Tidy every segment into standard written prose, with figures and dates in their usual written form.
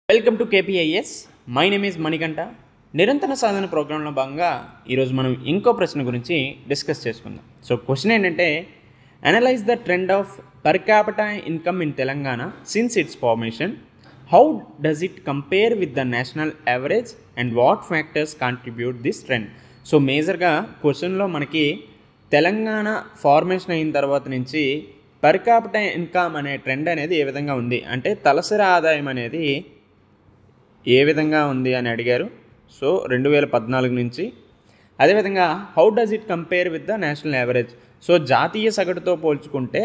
Welcome to KPIS. My name is Manikanta. నిరంతర సాధన ప్రోగ్రాంలో భాగంగా ఈరోజు మనం ఇంకో ప్రశ్న గురించి డిస్కస్ చేసుకుందాం. సో క్వశ్చన్ ఏంటంటే, analyse the trend of per capita income in Telangana since it's formation. How does it compare with the national average and what factors contribute this trend. So మేజర్గా క్వశ్చన్లో మనకి తెలంగాణ ఫార్మేషన్ అయిన తర్వాత నుంచి పర్ క్యాపిటా ఇన్కమ్ అనే trend అనేది ఏ విధంగా ఉంది, అంటే తలసరి ఆదాయం అనేది ఏ విధంగా ఉంది అని అడిగారు. సో 2014 నుంచి. అదేవిధంగా how does it compare with the national average. So జాతీయ సగటుతో పోల్చుకుంటే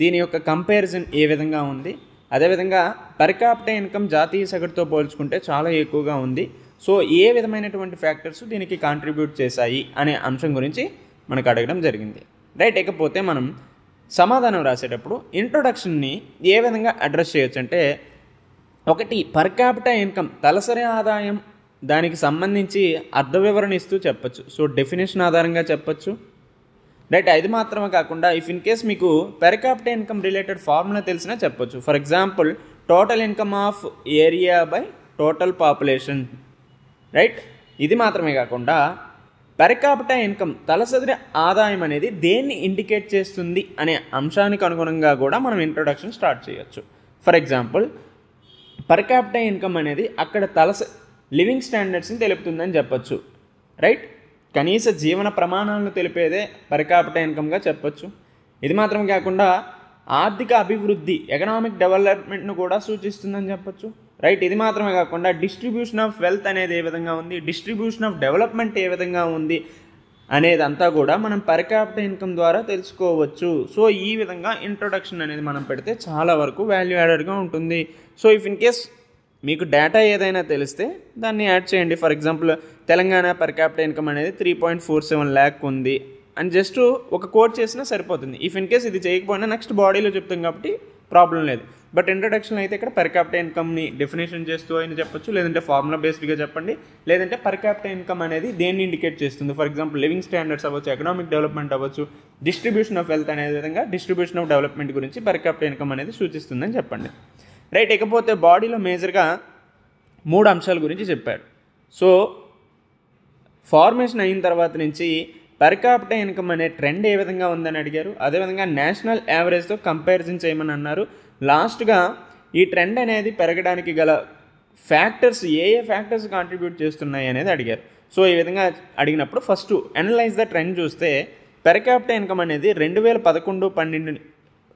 దీని యొక్క కంపారిజన్ ఏ విధంగా ఉంది. అదేవిధంగా పర్ క్యాపిటా ఇన్కమ్ జాతీయ సగటుతో పోల్చుకుంటే చాలా ఎక్కువగా ఉంది. సో ఏ విధమైనటువంటి ఫ్యాక్టర్స్ దీనికి కాంట్రిబ్యూట్ చేశాయి అనే అంశం గురించి మనకు అడగడం జరిగింది. రైట్. ఇకపోతే మనం సమాధానం రాసేటప్పుడు ఇంట్రొడక్షన్ని ఏ విధంగా అడ్రస్ చేయొచ్చు అంటే, ఒకటి పర్ క్యాపిటా ఇన్కమ్ తలసరి ఆదాయం, దానికి సంబంధించి అర్థ వివరణ ఇస్తూ చెప్పచ్చు. సో డెఫినేషన్ ఆధారంగా చెప్పచ్చు. రైట్. అది మాత్రమే కాకుండా ఇఫ్ ఇన్ కేస్ మీకు per capita income related formula తెలిసినా చెప్పచ్చు. For example total income of area by total population. Right. ఇది మాత్రమే కాకుండా పర్ క్యాపిటా ఇన్కమ్ తలసరి ఆదాయం అనేది దేన్ని ఇండికేట్ చేస్తుంది అనే అంశానికి అనుగుణంగా కూడా మనం ఇంట్రొడక్షన్ స్టార్ట్ చేయొచ్చు. For example per capita income అనేది అక్కడ లివింగ్ స్టాండర్డ్స్ని తెలుపుతుందని చెప్పొచ్చు. రైట్. కనీస జీవన ప్రమాణాలను తెలిపేదే పర్ క్యాపిటా ఇన్కమ్గా చెప్పొచ్చు. ఇది మాత్రమే కాకుండా ఆర్థిక అభివృద్ధి, ఎకనామిక్ డెవలప్మెంట్ను కూడా సూచిస్తుందని చెప్పొచ్చు. రైట్. ఇది మాత్రమే కాకుండా డిస్ట్రిబ్యూషన్ ఆఫ్ వెల్త్ అనేది ఏ విధంగా ఉంది, డిస్ట్రిబ్యూషన్ ఆఫ్ డెవలప్మెంట్ ఏ విధంగా ఉంది అనేదంతా కూడా మనం పర్ క్యాపిటా ఇన్కమ్ ద్వారా తెలుసుకోవచ్చు. సో ఈ విధంగా ఇంట్రొడక్షన్ అనేది మనం పెడితే చాలా వరకు వాల్యూ యాడెడ్గా ఉంటుంది. సో ఇఫ్ ఇన్ కేస్ మీకు డేటా ఏదైనా తెలిస్తే దాన్ని యాడ్ చేయండి. For example Telangana per capita income అనేది 3.47 lakh ఉంది అని జస్ట్ ఒక కోట్ చేసినా సరిపోతుంది. ఇఫ్ ఇన్ కేస్ ఇది చేయకపోయినా నెక్స్ట్ బాడీలో చెప్తాం కాబట్టి ప్రాబ్లం లేదు. బట్ ఇంట్రొడక్షన్ అయితే ఇక్కడ పర్ క్యాపిటా ఇన్కమ్ని డెఫినేషన్ చేస్తూ అయినా చెప్పొచ్చు, లేదంటే ఫార్ములా బేస్డ్గా చెప్పండి, లేదంటే పర్ క్యాపిటా ఇన్కమ్ అనేది దేన్ని ఇండికేట్ చేస్తుంది. ఫర్ ఎగ్జాంపుల్ లివింగ్ స్టాండర్డ్స్ అవ్వచ్చు, ఎకనామిక్ డెవలప్మెంట్ అవ్వచ్చు, డిస్ట్రిబ్యూషన్ ఆఫ్ వెల్త్ అనే విధంగా డిస్ట్రిబ్యూషన్ ఆఫ్ డెవలప్మెంట్ గురించి పర్ క్యాపిటా ఇన్కమ్ అనేది సూచిస్తుందని చెప్పండి. రైట్. ఇకపోతే బాడీలో మేజర్గా 3 అంశాల గురించి చెప్పాడు. సో ఫార్మేషన్ అయిన తర్వాత నుంచి పర్ క్యాపిటా ఇన్కమ్ అనే ట్రెండ్ ఏ విధంగా ఉందని అడిగారు. అదేవిధంగా నేషనల్ యావరేజ్తో కంపారిజన్ చేయమని అన్నారు. లాస్ట్గా ఈ ట్రెండ్ అనేది పెరగడానికి గల ఫ్యాక్టర్స్ ఏ ఫ్యాక్టర్స్ కాంట్రిబ్యూట్ చేస్తున్నాయి అనేది అడిగారు. సో ఈ విధంగా అడిగినప్పుడు ఫస్ట్ అనలైజ్ ద ట్రెండ్ చూస్తే పర్ క్యాపిటా ఇన్కమ్ అనేది 2011-12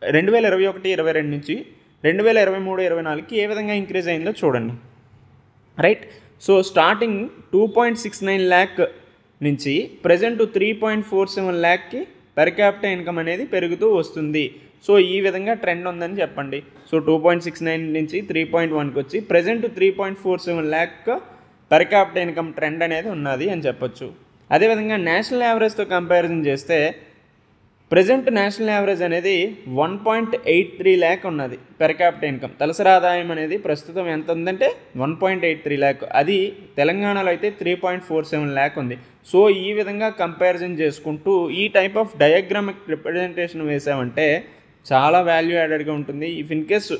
2021-22 నుంచి 2023-24కి ఏ విధంగా ఇంక్రీజ్ అయిందో చూడండి. రైట్. సో స్టార్టింగ్ 2.69 lakh నుంచి ప్రజెంట్ 3.47 lakhకి పర్ క్యాపిటా ఇన్కమ్ అనేది పెరుగుతూ వస్తుంది. సో ఈ విధంగా ట్రెండ్ ఉందని చెప్పండి. సో 2.69 నుంచి 3.1కి వచ్చి present 3.47 lakh per capita income trend అనేది ఉన్నది అని చెప్పొచ్చు. అదేవిధంగా నేషనల్ యావరేజ్తో కంపారిజన్ చేస్తే ప్రజెంట్ నేషనల్ యావరేజ్ అనేది 1.83 lakh ఉన్నది పర్ క్యాపిటా ఇన్కమ్. తలసరి ఆదాయం అనేది ప్రస్తుతం ఎంత ఉందంటే 1.83 lakh. అది తెలంగాణలో అయితే 3.47 lakh ఉంది. సో ఈ విధంగా కంపారిజన్ చేసుకుంటూ ఈ టైప్ ఆఫ్ డయాగ్రామిక్ రిప్రజెంటేషన్ వేసామంటే చాలా వాల్యూ యాడెడ్గా ఉంటుంది. ఇఫ్ ఇన్ కేస్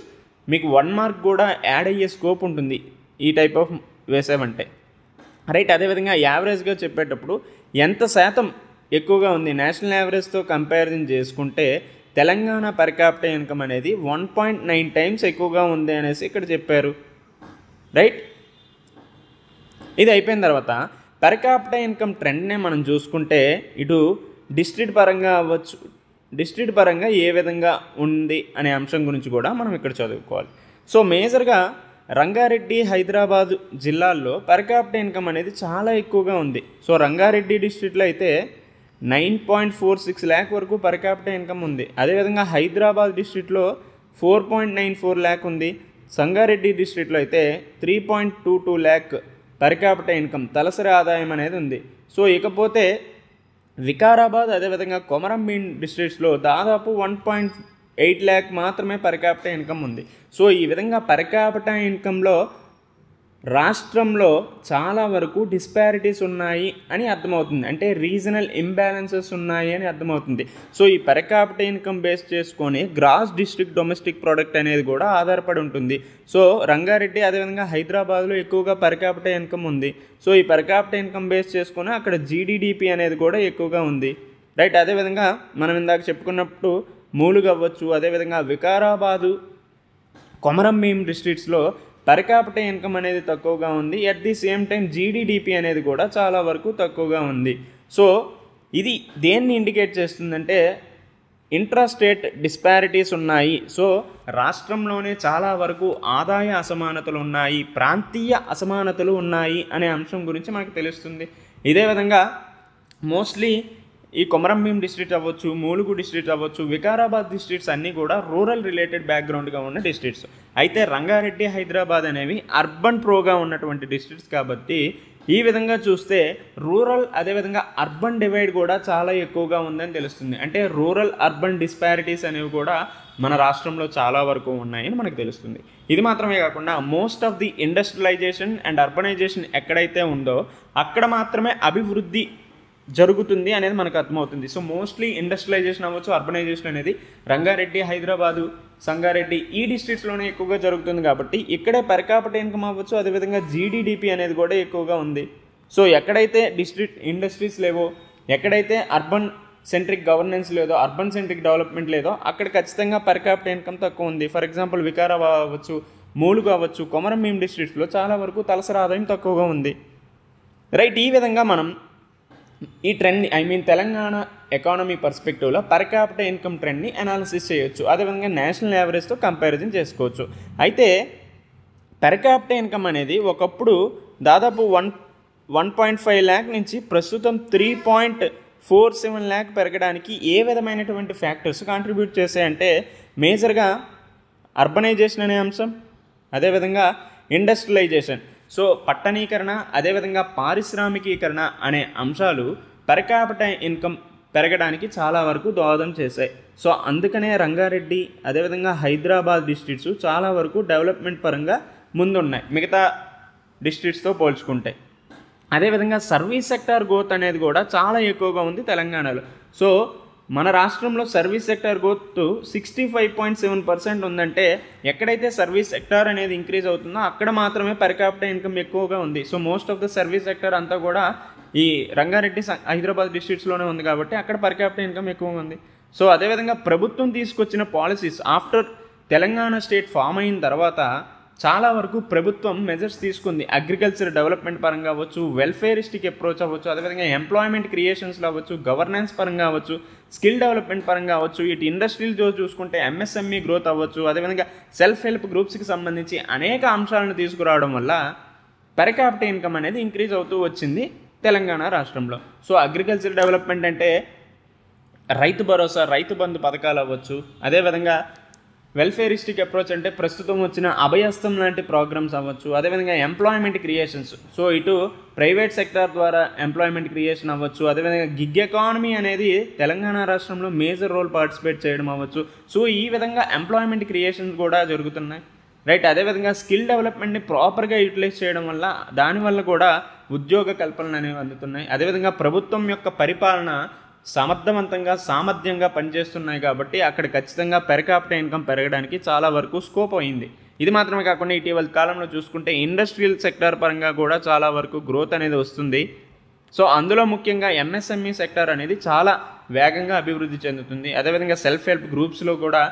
మీకు 1 mark కూడా యాడ్ అయ్యే స్కోప్ ఉంటుంది ఈ టైప్ ఆఫ్ వేసామంటే. రైట్. అదేవిధంగా యావరేజ్గా చెప్పేటప్పుడు ఎంత శాతం ఎక్కువగా ఉంది నేషనల్ యావరేజ్తో కంపారిజన్ చేసుకుంటే తెలంగాణ పర్ క్యాపిటా ఇన్కమ్ అనేది 1.9 times ఎక్కువగా ఉంది అనేసి ఇక్కడ చెప్పారు. రైట్. ఇది అయిపోయిన తర్వాత పర్ క్యాపిటా ఇన్కమ్ ట్రెండ్నే మనం చూసుకుంటే ఇటు డిస్ట్రిక్ట్ పరంగా అవ్వచ్చు, డిస్ట్రిక్ట్ పరంగా ఏ విధంగా ఉంది అనే అంశం గురించి కూడా మనం ఇక్కడ చదువుకోవాలి. సో మేజర్గా రంగారెడ్డి, హైదరాబాద్ జిల్లాల్లో పర్ క్యాపిటా ఇన్కమ్ అనేది చాలా ఎక్కువగా ఉంది. సో రంగారెడ్డి డిస్ట్రిక్ట్లో అయితే 9.46 lakh వరకు పర్ క్యాపిటా ఇన్కమ్ ఉంది. అదేవిధంగా హైదరాబాద్ డిస్ట్రిక్ట్లో 4.94 lakh ఉంది. సంగారెడ్డి డిస్ట్రిక్ట్లో అయితే 3.22 lakh పర్ క్యాపిటా ఇన్కమ్ తలసరి ఆదాయం అనేది ఉంది. సో ఇకపోతే వికారాబాద్ అదేవిధంగా కొమరంభీం డిస్ట్రిక్ట్స్లో దాదాపు 1.8 lakh మాత్రమే పర్ క్యాపిటా ఇన్కమ్ ఉంది. సో ఈ విధంగా పర్ క్యాపిటా ఇన్కంలో రాష్ట్రంలో చాలా వరకు డిస్పారిటీస్ ఉన్నాయి అని అర్థమవుతుంది. అంటే రీజనల్ ఇంబ్యాలెన్సెస్ ఉన్నాయి అని అర్థమవుతుంది. సో ఈ పర్ క్యాపిటల్ ఇన్కమ్ బేస్ చేసుకొని గ్రాస్ డిస్ట్రిక్ట్ డొమెస్టిక్ ప్రోడక్ట్ అనేది కూడా ఆధారపడి ఉంటుంది. సో రంగారెడ్డి అదేవిధంగా హైదరాబాద్లో ఎక్కువగా పర్ క్యాపిటల్ ఇన్కమ్ ఉంది. సో ఈ పర్ క్యాపిటల్ ఇన్కమ్ బేస్ చేసుకొని అక్కడ జీడిడిపి అనేది కూడా ఎక్కువగా ఉంది. రైట్. అదేవిధంగా మనం ఇందాక చెప్పుకున్నప్పుడు మూలుగు అవ్వచ్చు, అదేవిధంగా వికారాబాదు, కొమరంభీం డిస్ట్రిక్ట్స్లో పర్ క్యాపిటల్ ఇన్కమ్ అనేది తక్కువగా ఉంది. At the same time GDDP అనేది కూడా చాలా వరకు తక్కువగా ఉంది. సో ఇది దేన్ని ఇండికేట్ చేస్తుందంటే ఇంట్రా స్టేట్ డిస్పారిటీస్ ఉన్నాయి. సో రాష్ట్రంలోనే చాలా వరకు ఆదాయ అసమానతలు ఉన్నాయి, ప్రాంతీయ అసమానతలు ఉన్నాయి అనే అంశం గురించి మనకు తెలుస్తుంది. ఇదే విధంగా మోస్ట్లీ ఈ కొమరంభీం డిస్ట్రిక్ట్ అవ్వచ్చు, మూలుగు డిస్ట్రిక్ట్ అవ్వచ్చు, వికారాబాద్ డిస్ట్రిక్ట్స్ అన్నీ కూడా రూరల్ రిలేటెడ్ బ్యాక్గ్రౌండ్గా ఉన్న డిస్ట్రిక్ట్స్. అయితే రంగారెడ్డి, హైదరాబాద్ అనేవి అర్బన్ ప్రోగా ఉన్నటువంటి డిస్ట్రిక్ట్స్ కాబట్టి ఈ విధంగా చూస్తే రూరల్ అదేవిధంగా అర్బన్ డివైడ్ కూడా చాలా ఎక్కువగా ఉందని తెలుస్తుంది. అంటే రూరల్ అర్బన్ డిస్పారిటీస్ అనేవి కూడా మన రాష్ట్రంలో చాలా వరకు ఉన్నాయని మనకు తెలుస్తుంది. ఇది మాత్రమే కాకుండా most of the industrialisation and urbanisation ఎక్కడైతే ఉందో అక్కడ మాత్రమే అభివృద్ధి జరుగుతుంది అనేది మనకు అర్థమవుతుంది. సో మోస్ట్లీ ఇండస్ట్రియలైజేషన్ అవ్వచ్చు, అర్బనైజేషన్ అనేది రంగారెడ్డి, హైదరాబాదు, సంగారెడ్డి ఈ డిస్ట్రిక్ట్స్లోనే ఎక్కువగా జరుగుతుంది కాబట్టి ఇక్కడే పర్ క్యాపిటల్ ఇన్కమ్ అవ్వచ్చు, అదేవిధంగా జీడిడిపి అనేది కూడా ఎక్కువగా ఉంది. సో ఎక్కడైతే డిస్ట్రిక్ట్ ఇండస్ట్రీస్ లేవో, ఎక్కడైతే అర్బన్ సెంట్రిక్ గవర్నెన్స్ లేదో, అర్బన్ సెంట్రిక్ డెవలప్మెంట్ లేదో అక్కడ ఖచ్చితంగా పర్ క్యాపిటల్ ఇన్కమ్ తక్కువ ఉంది. ఫర్ ఎగ్జాంపుల్ వికారాబాద్ అవ్వచ్చు, మూలుగు అవ్వచ్చు, కొమరంభీం డిస్ట్రిక్ట్స్లో చాలా వరకు తలసరి ఆదాయం తక్కువగా ఉంది. రైట్. ఈ విధంగా మనం ఈ ట్రెండ్ని తెలంగాణ ఎకానమీ పర్స్పెక్టివ్లో పర్ క్యాపిటల్ ఇన్కమ్ ట్రెండ్ని అనాలిసిస్ చేయొచ్చు. అదేవిధంగా నేషనల్ యావరేజ్తో కంపారిజన్ చేసుకోవచ్చు. అయితే పర్ క్యాపిటల్ ఇన్కమ్ అనేది ఒకప్పుడు దాదాపు 1.5 ల్యాక్ నుంచి ప్రస్తుతం 3.47 ల్యాక్ పెరగడానికి ఏ విధమైనటువంటి ఫ్యాక్టర్స్ కాంట్రిబ్యూట్ చేశాయంటే మేజర్గా అర్బనైజేషన్ అనే అంశం, అదేవిధంగా ఇండస్ట్రియలైజేషన్, సో పట్టణీకరణ, అదేవిధంగా పారిశ్రామికీకరణ అనే అంశాలు పర్ క్యాపిటల్ ఇన్కమ్ పెరగడానికి చాలా వరకు దోహదం చేశాయి. సో అందుకనే రంగారెడ్డి అదేవిధంగా హైదరాబాద్ డిస్ట్రిక్ట్స్ చాలా వరకు డెవలప్మెంట్ పరంగా ముందున్నాయి మిగతా డిస్ట్రిక్ట్స్తో పోల్చుకుంటే. అదేవిధంగా సర్వీస్ సెక్టార్ గ్రోత్ అనేది కూడా చాలా ఎక్కువగా ఉంది తెలంగాణలో. సో మన రాష్ట్రంలో సర్వీస్ సెక్టార్ గ్రోత్ 65.7% ఉందంటే ఎక్కడైతే సర్వీస్ సెక్టార్ అనేది ఇంక్రీజ్ అవుతుందో అక్కడ మాత్రమే పర్ క్యాపిటల్ ఇన్కమ్ ఎక్కువగా ఉంది. So most of the service sector అంతా కూడా ఈ రంగారెడ్డి, హైదరాబాద్ డిస్ట్రిక్ట్స్లోనే ఉంది కాబట్టి అక్కడ పర్ క్యాపిటల్ ఇన్కమ్ ఎక్కువగా ఉంది. సో అదేవిధంగా ప్రభుత్వం తీసుకొచ్చిన policies after Telangana state form అయిన తర్వాత చాలా వరకు ప్రభుత్వం మెజర్స్ తీసుకుంది. అగ్రికల్చర్ డెవలప్మెంట్ పరంగా అవ్వచ్చు, వెల్ఫేరిస్టిక్ అప్రోచ్ అవ్వచ్చు, అదేవిధంగా ఎంప్లాయ్మెంట్ క్రియేషన్స్లో అవ్వచ్చు, గవర్నెన్స్ పరంగా అవ్వచ్చు, స్కిల్ డెవలప్మెంట్ పరంగా అవ్వచ్చు, ఇటు ఇండస్ట్రియల్ చూసుకుంటే ఎంఎస్ఎంఈ గ్రోత్ అవ్వచ్చు, అదేవిధంగా సెల్ఫ్ హెల్ప్ గ్రూప్స్కి సంబంధించి అనేక అంశాలను తీసుకురావడం వల్ల పర్ క్యాపిటల్ ఇన్కమ్ అనేది ఇంక్రీజ్ అవుతూ వచ్చింది తెలంగాణ రాష్ట్రంలో. సో అగ్రికల్చర్ డెవలప్మెంట్ అంటే రైతు భరోసా, రైతు బంధు పథకాలు అవ్వచ్చు, అదేవిధంగా వెల్ఫేరిస్టిక్ అప్రోచ్ అంటే ప్రస్తుతం వచ్చిన అభయస్థం లాంటి ప్రోగ్రామ్స్ అవ్వచ్చు, అదేవిధంగా ఎంప్లాయ్మెంట్ క్రియేషన్స్, సో ఇటు ప్రైవేట్ సెక్టార్ ద్వారా ఎంప్లాయ్మెంట్ క్రియేషన్ అవ్వచ్చు, అదేవిధంగా గిగ్ ఎకానమీ అనేది తెలంగాణ రాష్ట్రంలో మేజర్ రోల్ పార్టిసిపేట్ చేయడం అవ్వచ్చు. సో ఈ విధంగా ఎంప్లాయ్మెంట్ క్రియేషన్స్ కూడా జరుగుతున్నాయి. రైట్. అదేవిధంగా స్కిల్ డెవలప్మెంట్ని ప్రాపర్గా యూటిలైజ్ చేయడం వల్ల దానివల్ల కూడా ఉద్యోగ కల్పనలు అనేవి అందుతున్నాయి. అదేవిధంగా ప్రభుత్వం యొక్క పరిపాలన సమర్థవంతంగా, సామర్థ్యంగా పనిచేస్తున్నాయి కాబట్టి అక్కడ ఖచ్చితంగా పర్ క్యాపిటల్ ఇన్కమ్ పెరగడానికి చాలా వరకు స్కోప్ అయింది. ఇది మాత్రమే కాకుండా ఇటీవల కాలంలో చూసుకుంటే ఇండస్ట్రియల్ సెక్టార్ పరంగా కూడా చాలా వరకు గ్రోత్ అనేది వస్తుంది. సో అందులో ముఖ్యంగా ఎంఎస్ఎంఈ సెక్టార్ అనేది చాలా వేగంగా అభివృద్ధి చెందుతుంది. అదేవిధంగా సెల్ఫ్ హెల్ప్ గ్రూప్స్లో కూడా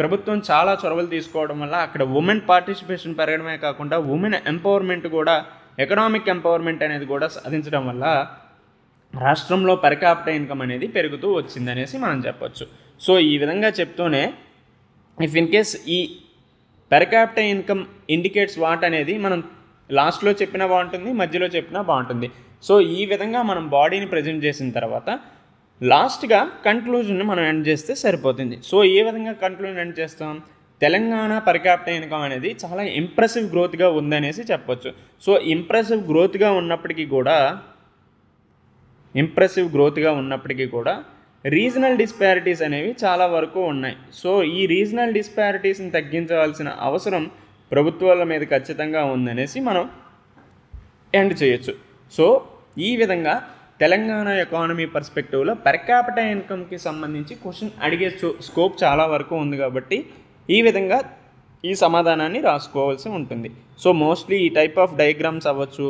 ప్రభుత్వం చాలా చొరవలు తీసుకోవడం వల్ల అక్కడ ఉమెన్ పార్టిసిపేషన్ పెరగడమే కాకుండా ఉమెన్ ఎంపవర్మెంట్ కూడా, ఎకనామిక్ ఎంపవర్మెంట్ అనేది కూడా సాధించడం వల్ల రాష్ట్రంలో పర్ క్యాపిటల్ ఇన్కమ్ అనేది పెరుగుతూ వచ్చిందనేసి మనం చెప్పొచ్చు. సో ఈ విధంగా చెప్తూనే ఇఫ్ ఇన్ కేస్ ఈ per capita income indicates what అనేది మనం లాస్ట్లో చెప్పినా బాగుంటుంది, మధ్యలో చెప్పినా బాగుంటుంది. సో ఈ విధంగా మనం బాడీని ప్రజెంట్ చేసిన తర్వాత లాస్ట్గా కన్క్లూజన్ మనం ఎండ్ చేస్తే సరిపోతుంది. సో ఏ విధంగా కన్క్లూజన్ ఎండ్ చేస్తాం? తెలంగాణ పర్ క్యాపిటల్ ఇన్కమ్ అనేది చాలా ఇంప్రెసివ్ గ్రోత్గా ఉందనేసి చెప్పొచ్చు. సో ఇంప్రెసివ్ గ్రోత్గా ఉన్నప్పటికీ కూడా రీజనల్ డిస్పారిటీస్ అనేవి చాలా వరకు ఉన్నాయి. సో ఈ రీజనల్ డిస్పారిటీస్ని తగ్గించవలసిన అవసరం ప్రభుత్వాల మీద ఖచ్చితంగా ఉందనేసి మనం ఎండ్ చేయొచ్చు. సో ఈ విధంగా తెలంగాణ ఎకానమీ పర్స్పెక్టివ్లో పర్ క్యాపిటల్ ఇన్కమ్కి సంబంధించి క్వశ్చన్ అడిగే స్కోప్ చాలా వరకు ఉంది కాబట్టి ఈ విధంగా ఈ సమాధానాన్ని రాసుకోవాల్సి ఉంటుంది. సో మోస్ట్లీ ఈ టైప్ ఆఫ్ డయాగ్రామ్స్ అవ్వచ్చు,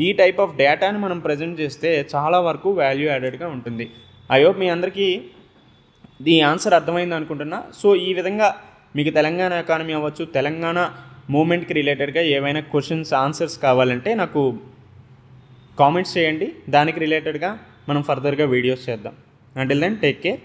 ఈ టైప్ ఆఫ్ డేటాని మనం ప్రజెంట్ చేస్తే చాలా వరకు వాల్యూ యాడెడ్గా ఉంటుంది. ఐ హోప్ మీ అందరికీ ఈ ఆన్సర్ అర్థమైంది అనుకుంటున్నా. సో ఈ విధంగా మీకు తెలంగాణ ఎకానమీ అవ్వచ్చు, తెలంగాణ మూమెంట్కి రిలేటెడ్గా ఏవైనా క్వశ్చన్స్ ఆన్సర్స్ కావాలంటే నాకు కామెంట్స్ చేయండి. దానికి రిలేటెడ్గా మనం ఫర్దర్గా వీడియోస్ చేద్దాం. Until then take care.